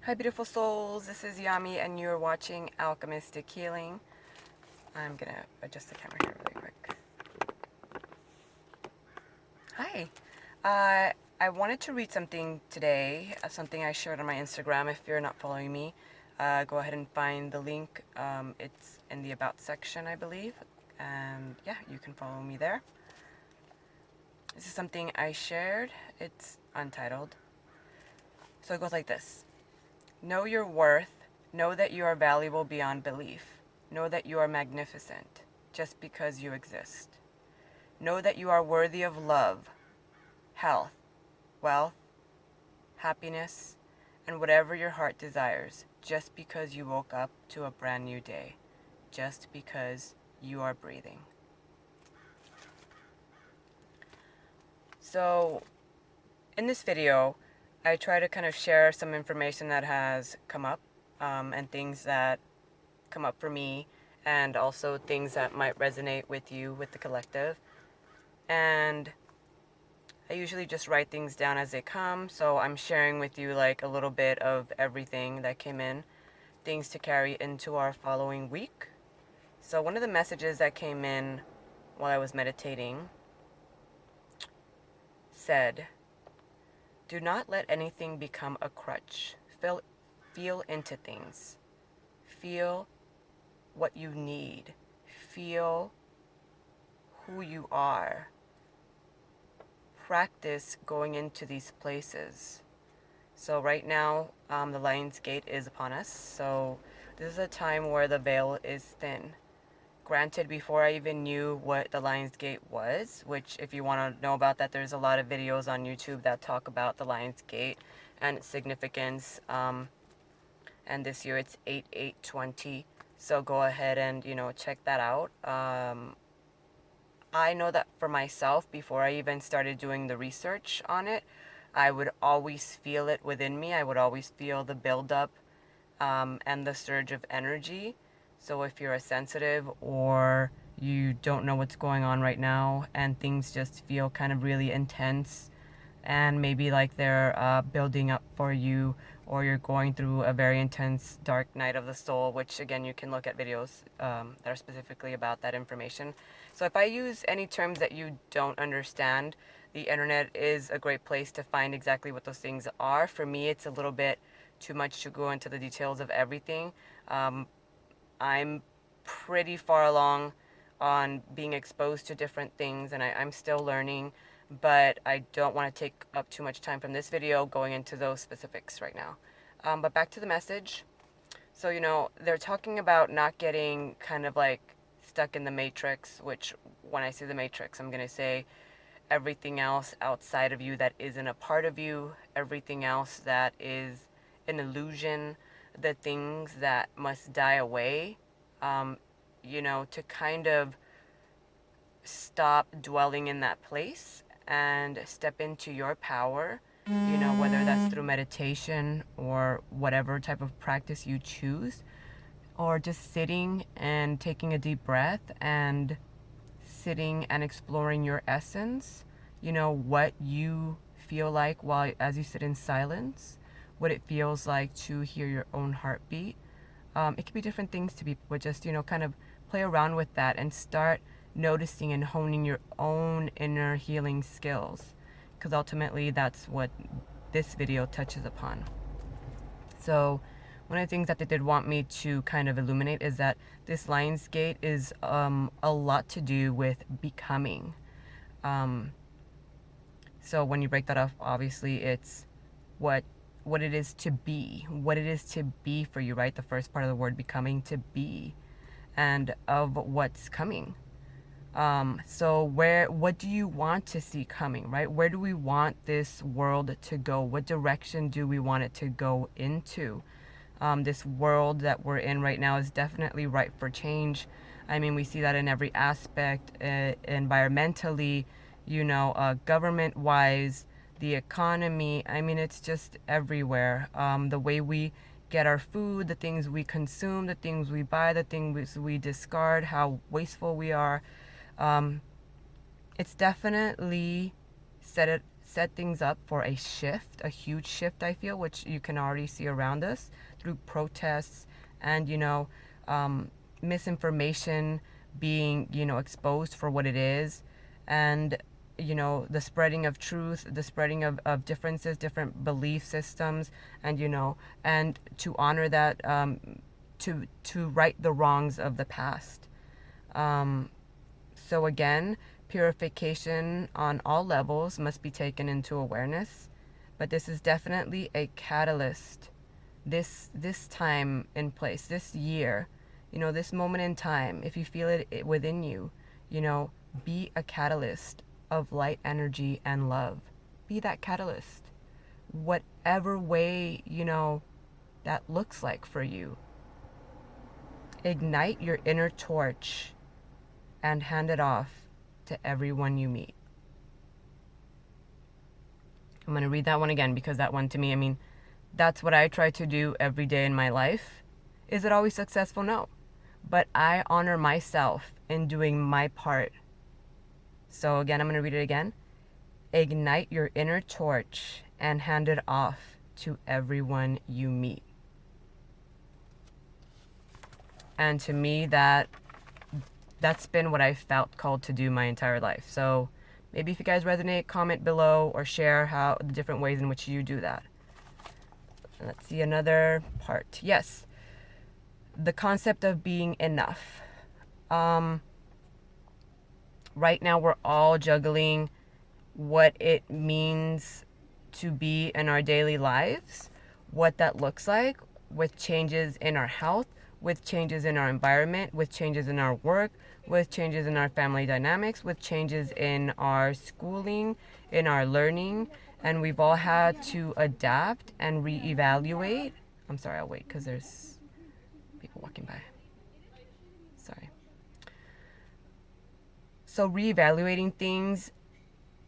Hi beautiful souls, this is Yami and you're watching Alchemistic Healing. I'm gonna adjust the camera here really quick. Hi. I wanted to read something today, something I shared on my Instagram. If you're not following me, go ahead and find the link. It's in the About section, I believe. And yeah, you can follow me there. This is something I shared. It's untitled. So it goes like this. Know your worth. Know that you are valuable beyond belief. Know that you are magnificent just because you exist. Know that you are worthy of love, health, wealth, happiness, and whatever your heart desires just because you woke up to a brand new day, just because you are breathing. So, in this video, I try to kind of share some information that has come up and things that come up for me, and also things that might resonate with you, with the collective. And I usually just write things down as they come, so I'm sharing with you like a little bit of everything that came in, things to carry into our following week. So one of the messages that came in while I was meditating said, "Do not let anything become a crutch. Feel into things. Feel what you need. Feel who you are. Practice going into these places." So right now, the Lion's Gate is upon us. So this is a time where the veil is thin. Granted, before I even knew what the Lion's Gate was, which if you want to know about that, there's a lot of videos on YouTube that talk about the Lion's Gate and its significance. And this year it's 8/8/20. So go ahead and, check that out. I know that for myself, before I even started doing the research on it, I would always feel it within me. I would always feel the buildup and the surge of energy. So if you're a sensitive or you don't know what's going on right now and things just feel kind of really intense and maybe like they're building up for you, or you're going through a very intense dark night of the soul, which again you can look at videos that are specifically about that information. So if I use any terms that you don't understand, the internet is a great place to find exactly what those things are. For me, it's a little bit too much to go into the details of everything. I'm pretty far along on being exposed to different things, and I'm still learning, but I don't want to take up too much time from this video going into those specifics right now. But back to the message. So, they're talking about not getting kind of like stuck in the matrix, which when I say the matrix, I'm going to say everything else outside of you that isn't a part of you, everything else that is an illusion, the things that must die away, to kind of stop dwelling in that place and step into your power, whether that's through meditation or whatever type of practice you choose, or just sitting and taking a deep breath and sitting and exploring your essence, what you feel like while as you sit in silence, what it feels like to hear your own heartbeat. It could be different things to people, but just, kind of play around with that and start noticing and honing your own inner healing skills, because ultimately that's what this video touches upon. So one of the things that they did want me to kind of illuminate is that this Lion's Gate is a lot to do with becoming. So when you break that up, obviously it's what it is to be, what it is to be for you, right? The first part of the word becoming, to be, and of what's coming. So what do you want to see coming, right? Where do we want this world to go? What direction do we want it to go into? This world that we're in right now is definitely ripe for change. I mean, we see that in every aspect, environmentally, government-wise, the economy. I mean, it's just everywhere. The way we get our food, the things we consume, the things we buy, the things we discard, how wasteful we are. It's definitely set things up for a shift, a huge shift, I feel, which you can already see around us through protests and, misinformation being, exposed for what it is. And, the spreading of truth, the spreading of differences, different belief systems, and, and to honor that, to right the wrongs of the past. So again, purification on all levels must be taken into awareness, but this is definitely a catalyst. This time in place, this year, this moment in time, if you feel it within you, be a catalyst of light energy and love. Be that catalyst. Whatever way, that looks like for you. Ignite your inner torch and hand it off to everyone you meet. I'm going to read that one again because that one to me, that's what I try to do every day in my life. Is it always successful? No. But I honor myself in doing my part. So again, I'm going to read it again. Ignite your inner torch and hand it off to everyone you meet. And to me, that's been what I felt called to do my entire life. So maybe if you guys resonate, comment below or share how the different ways in which you do that. Let's see another part. Yes, the concept of being enough. Right now we're all juggling what it means to be in our daily lives, what that looks like with changes in our health, with changes in our environment, with changes in our work, with changes in our family dynamics, with changes in our schooling, in our learning, and we've all had to adapt and reevaluate. I'm sorry, I'll wait because there's people walking by. Sorry. So reevaluating things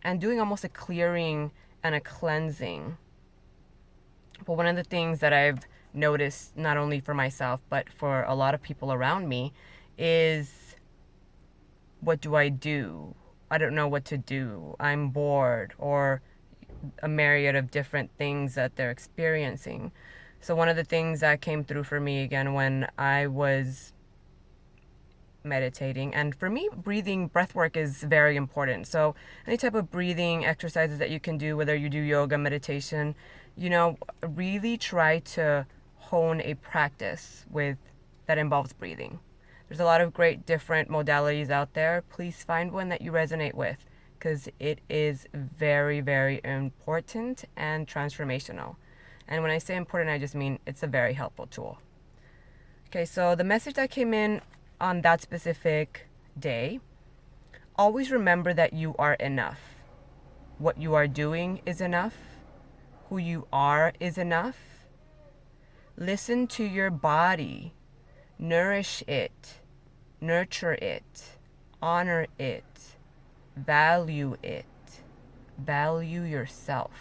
and doing almost a clearing and a cleansing. But one of the things that I've noticed, not only for myself, but for a lot of people around me, is what do I do? I don't know what to do. I'm bored, or a myriad of different things that they're experiencing. So one of the things that came through for me again when I was meditating, and for me, breath work is very important. So any type of breathing exercises that you can do, whether you do yoga, meditation, really try to hone a practice that involves breathing. There's a lot of great different modalities out there. Please find one that you resonate with, because it is very, very important and transformational. And when I say important, I just mean it's a very helpful tool. Okay, so the message that came in on that specific day: always remember that you are enough. What you are doing is enough. Who you are is enough. Listen to your body. Nourish it. Nurture it. Honor it. Value it. Value yourself.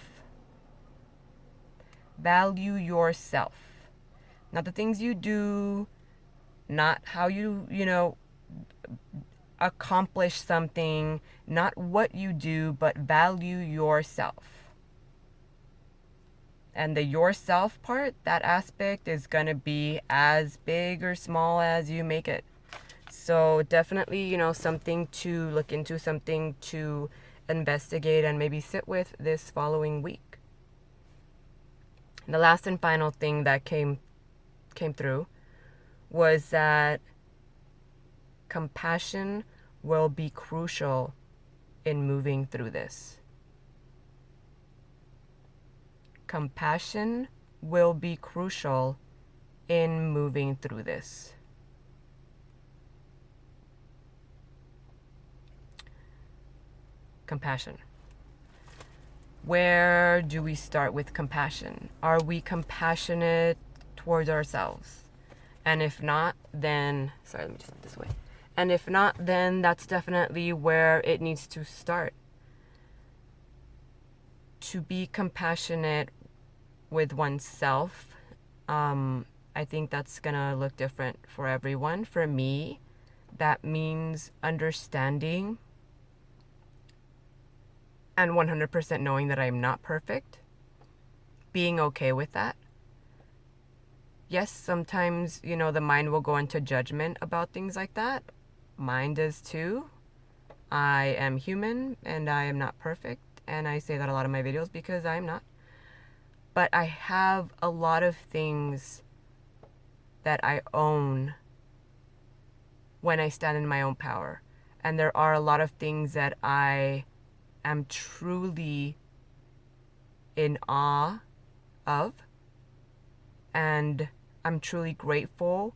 Value yourself. Not the things you do, not how you accomplish something, not what you do, but value yourself. And the yourself part, that aspect is going to be as big or small as you make it. So definitely, something to look into, something to investigate and maybe sit with this following week. And the last and final thing that came through was that compassion will be crucial in moving through this. Compassion will be crucial in moving through this. Compassion. Where do we start with compassion? Are we compassionate towards ourselves? And if not, then, let me just put this way. And if not, then that's definitely where it needs to start. To be compassionate with oneself, I think that's gonna look different for everyone. For me, that means understanding and 100% knowing that I'm not perfect, being okay with that. Yes, sometimes, the mind will go into judgment about things like that. Mine does too. I am human and I am not perfect. And I say that a lot in my videos because I'm not. But I have a lot of things that I own when I stand in my own power. And there are a lot of things that I am truly in awe of. And I'm truly grateful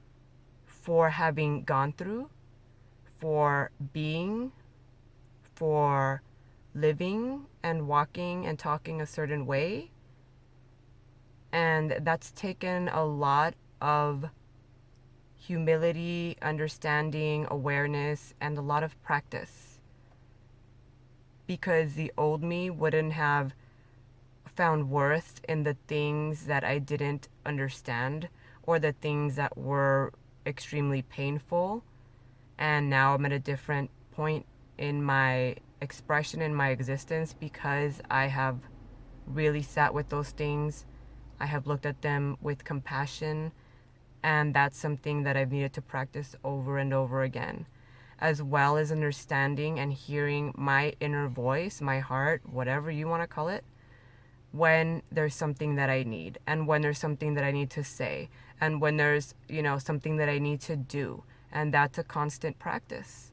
for having gone through, for being, for living and walking and talking a certain way. And that's taken a lot of humility, understanding, awareness, and a lot of practice. Because the old me wouldn't have found worth in the things that I didn't understand or the things that were extremely painful. And now I'm at a different point in my expression, in my existence, because I have really sat with those things. I have looked at them with compassion, and that's something that I've needed to practice over and over again, as well as understanding and hearing my inner voice, my heart, whatever you want to call it, when there's something that I need, and when there's something that I need to say, and when there's, something that I need to do. And that's a constant practice.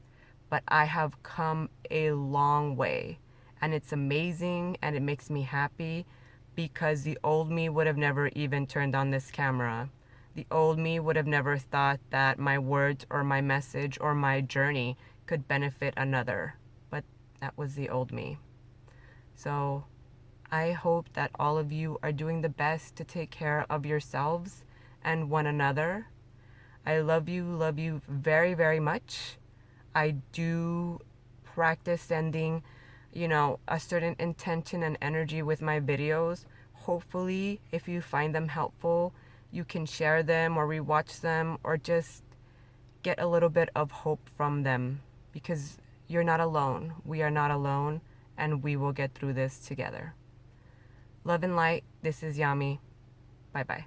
But I have come a long way, and it's amazing, and it makes me happy, because the old me would have never even turned on this camera. The old me would have never thought that my words or my message or my journey could benefit another. But that was the old me. So I hope that all of you are doing the best to take care of yourselves and one another. I love you very, very much. I do practice sending, a certain intention and energy with my videos. Hopefully, if you find them helpful, you can share them or rewatch them or just get a little bit of hope from them, because you're not alone. We are not alone, and we will get through this together. Love and light. This is Yami. Bye bye.